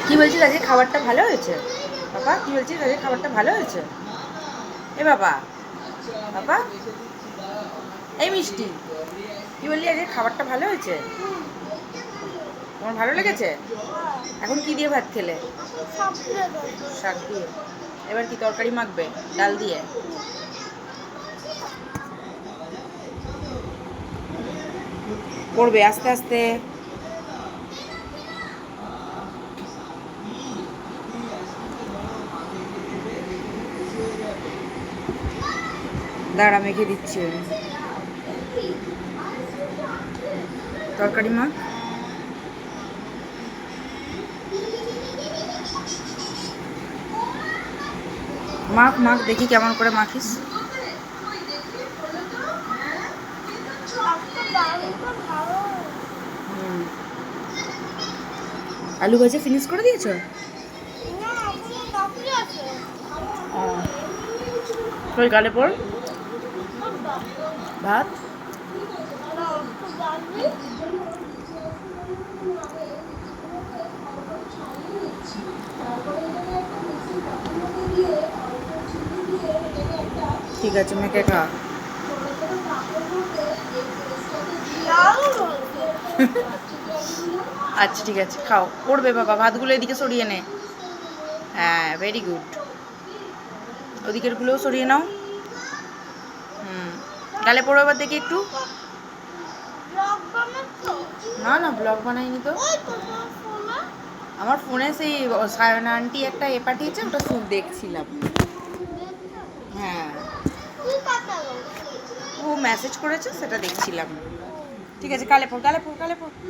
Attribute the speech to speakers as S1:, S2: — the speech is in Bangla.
S1: কি বলছিস আজকে খাবারটা ভালো হয়েছে? বাবা কি বলছিস আজকে খাবারটা ভালো হয়েছে? এ বাবা, বাবা এই মিষ্টি, কি বললি আজকে খাবারটা ভালো হয়েছে? তোমার ভালো লেগেছে? এখন কি দিয়ে ভাত খেলে? শাক দিয়ে। এবার কি তরকারি মাখবে ডাল দিয়ে? পড়বে আস্তে আস্তে। দাঁড়া মেখে দিচ্ছি আমি। তরকারি মাখ। মাখ মাখ দেখি কেমন করে মাখিস। আলু ভাজা ফিনিশ করে দিয়েছো? ওই গালে পড় ভাত। ঠিক আছে মেখে খা। আচ্ছা ঠিক আছে খাও, পড়বে বাবা, ভাতগুলো এদিকে সরিয়ে নে। হ্যাঁ ভেরি গুড, ওদিকেরগুলোও সরিয়ে নাও। গালে পড়ো এবার দেখি একটু। না না ব্লগ বানাইনি তো। আমার ফোনে সেই সায়না আন্টি একটা এ পাঠিয়েছে, ওটা দেখছিলাম। হ্যাঁ ও মেসেজ করেছে সেটা দেখছিলাম। ঠিক আছে কালে পড় কালে পড় কালে পড়।